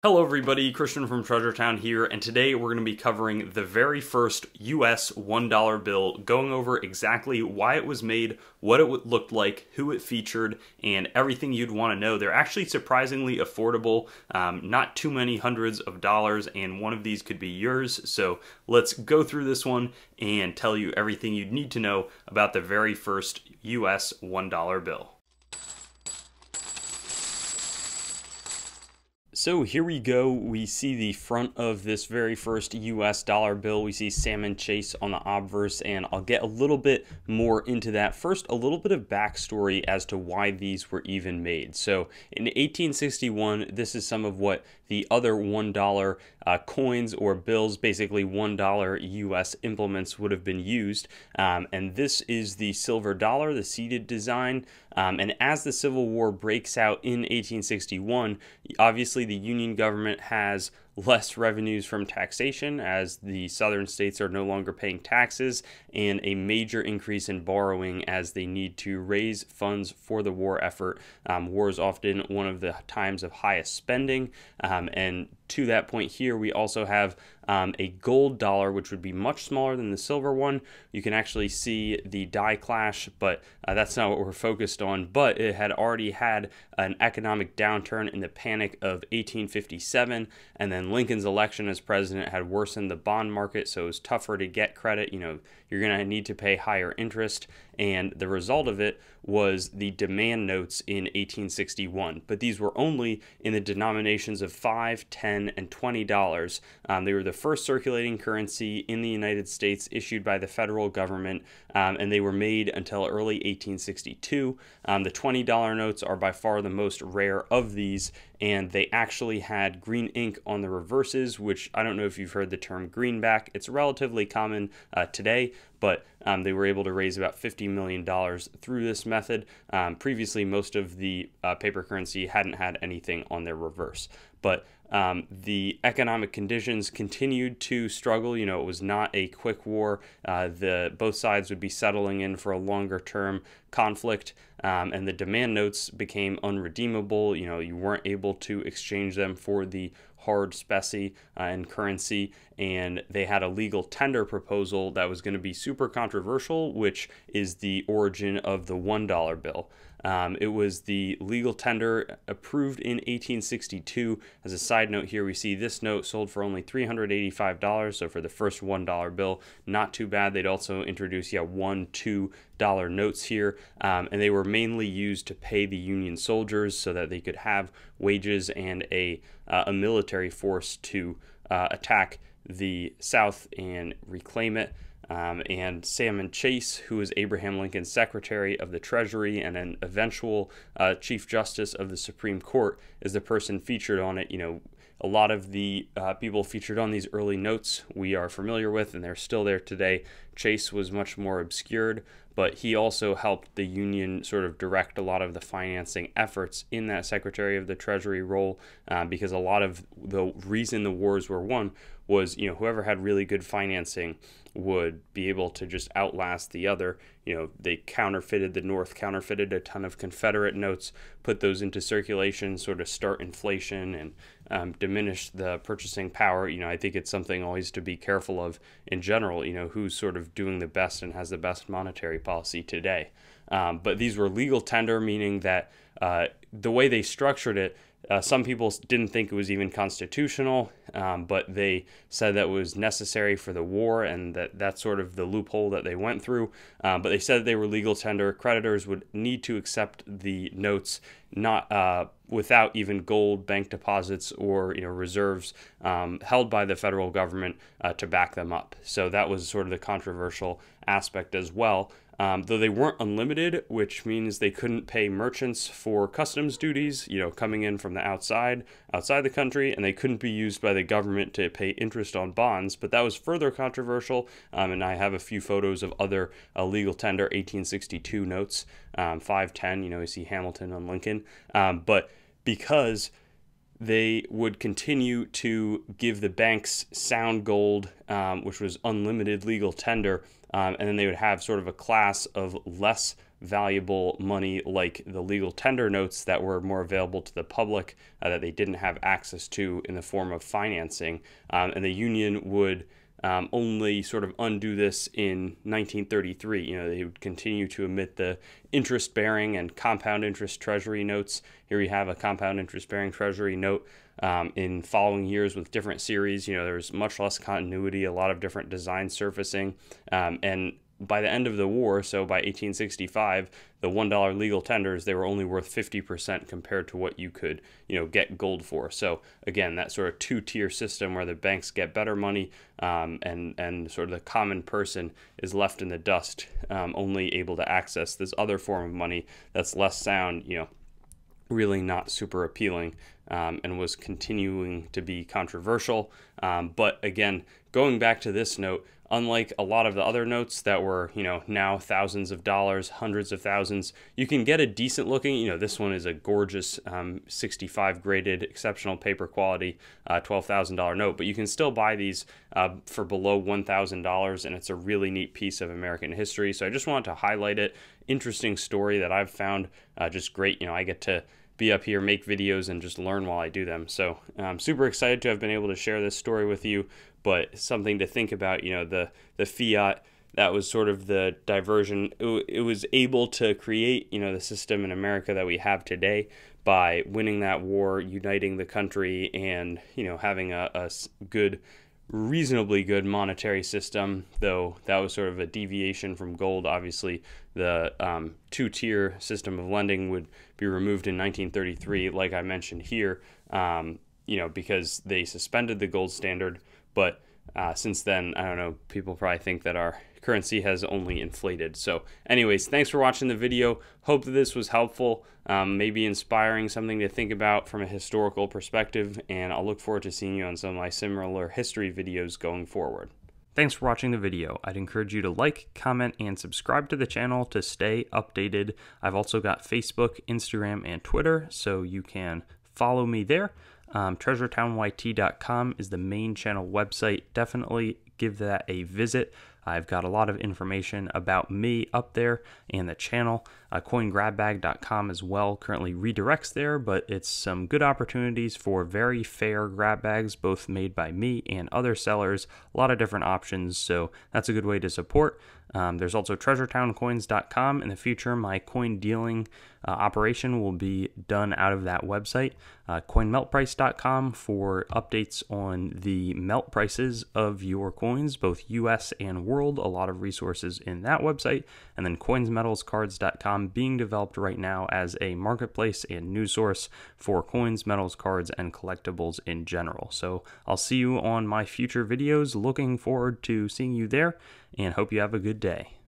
Hello everybody, Christian from Treasure Town here, and today we're going to be covering the very first US $1 bill, going over exactly why it was made, what it looked like, who it featured, and everything you'd want to know. They're actually surprisingly affordable, not too many hundreds of dollars, and one of these could be yours. So let's go through this one and tell you everything you'd need to know about the very first US $1 bill. So here we go. We see the front of this very first US dollar bill. We see Sam & Chase on the obverse, and I'll get a little bit more into that. First, a little bit of backstory as to why these were even made. So in 1861, this is some of what the other $1 coins or bills, basically $1 US implements, would have been used. And this is the silver dollar, the seated design. And as the Civil War breaks out in 1861, obviously the Union government has less revenues from taxation as the southern states are no longer paying taxes, and a major increase in borrowing as they need to raise funds for the war effort. War is often one of the times of highest spending, and to that point here, we also have a gold dollar, which would be much smaller than the silver one. You can actually see the die clash, but that's not what we're focused on. But it had already had an economic downturn in the Panic of 1857, and then Lincoln's election as president had worsened the bond market, so it was tougher to get credit. You're going to need to pay higher interest, and the result of it was the demand notes in 1861. But these were only in the denominations of $5, $10, and $20. They were the first circulating currency in the United States issued by the federal government, and they were made until early 1862. The $20 notes are by far the most rare of these, and they actually had green ink on the reverses, which I don't know if you've heard the term greenback. It's relatively common today, but they were able to raise about $50 million through this method. Previously, most of the paper currency hadn't had anything on their reverse. But the economic conditions continued to struggle. It was not a quick war. Both sides would be settling in for a longer term conflict, and the demand notes became unredeemable. You weren't able to exchange them for the hard specie and currency, and they had a legal tender proposal that was going to be super controversial, which is the origin of the $1 bill. It was the legal tender approved in 1862. As a side note here, we see this note sold for only $385, so for the first $1 bill, not too bad. They'd also introduce $1, $2 notes here, and they were mainly used to pay the Union soldiers so that they could have wages and a military force to attack the South and reclaim it. And Sam & Chase, who was Abraham Lincoln's Secretary of the Treasury and an eventual Chief Justice of the Supreme Court, is the person featured on it. A lot of the people featured on these early notes we are familiar with, and they're still there today. Chase was much more obscured, but he also helped the Union sort of direct a lot of the financing efforts in that Secretary of the Treasury role, because a lot of the reason the wars were won was, whoever had really good financing would be able to just outlast the other. They counterfeited, the North counterfeited a ton of Confederate notes, put those into circulation, sort of start inflation and diminish the purchasing power. I think it's something always to be careful of in general, who's sort of doing the best and has the best monetary policy today. But these were legal tender, meaning that the way they structured it, some people didn't think it was even constitutional, but they said that it was necessary for the war, and that's sort of the loophole that they went through. But they said they were legal tender. Creditors would need to accept the notes not without even gold bank deposits or reserves held by the federal government to back them up. So that was sort of the controversial aspect as well. Though they weren't unlimited, which means they couldn't pay merchants for customs duties, coming in from the outside the country, and they couldn't be used by the government to pay interest on bonds. But that was further controversial, and I have a few photos of other legal tender 1862 notes, 510, you see Hamilton on Lincoln, but because they would continue to give the banks sound gold, which was unlimited legal tender, and then they would have sort of a class of less valuable money like the legal tender notes that were more available to the public that they didn't have access to in the form of financing. And the Union would only sort of undo this in 1933. You know, they would continue to emit the interest-bearing and compound interest treasury notes. Here we have a compound interest-bearing treasury note in following years with different series. You know, there's much less continuity, a lot of different design surfacing, and by the end of the war, so by 1865, the $1 legal tenders, they were only worth 50% compared to what you could, get gold for. So again, that sort of two-tier system where the banks get better money, and sort of the common person is left in the dust, only able to access this other form of money that's less sound, really not super appealing, and was continuing to be controversial. But again, going back to this note, unlike a lot of the other notes that were, now thousands of dollars, hundreds of thousands, you can get a decent looking, this one is a gorgeous 65 graded, exceptional paper quality, $12,000 note, but you can still buy these for below $1,000, and it's a really neat piece of American history. So I just wanted to highlight it. Interesting story that I've found just great. I get to be up here, make videos, and just learn while I do them. So I'm super excited to have been able to share this story with you, but something to think about, the fiat, that was sort of the diversion. It was able to create, the system in America that we have today by winning that war, uniting the country, and, having a good, reasonably good monetary system, though that was sort of a deviation from gold. Obviously, the two-tier system of lending would be removed in 1933, like I mentioned here, because they suspended the gold standard. But since then, I don't know, people probably think that our currency has only inflated. So anyways, thanks for watching the video. Hope that this was helpful, maybe inspiring, something to think about from a historical perspective, and I'll look forward to seeing you on some of my similar history videos going forward. Thanks for watching the video. I'd encourage you to like, comment, and subscribe to the channel to stay updated. I've also got Facebook, Instagram, and Twitter, so you can follow me there. TreasuretownYT.com is the main channel website. Definitely give that a visit. I've got a lot of information about me up there and the channel. CoinGrabBag.com as well currently redirects there, but it's some good opportunities for very fair grab bags, both made by me and other sellers. A lot of different options, so that's a good way to support. There's also TreasuretownCoins.com. In the future, my coin dealing operation will be done out of that website. CoinMeltPrice.com for updates on the melt prices of your coins, both US and world. A lot of resources in that website. And then CoinsMetalsCards.com, being developed right now as a marketplace and news source for coins, metals, cards, and collectibles in general. So I'll see you on my future videos. Looking forward to seeing you there, and hope you have a good day.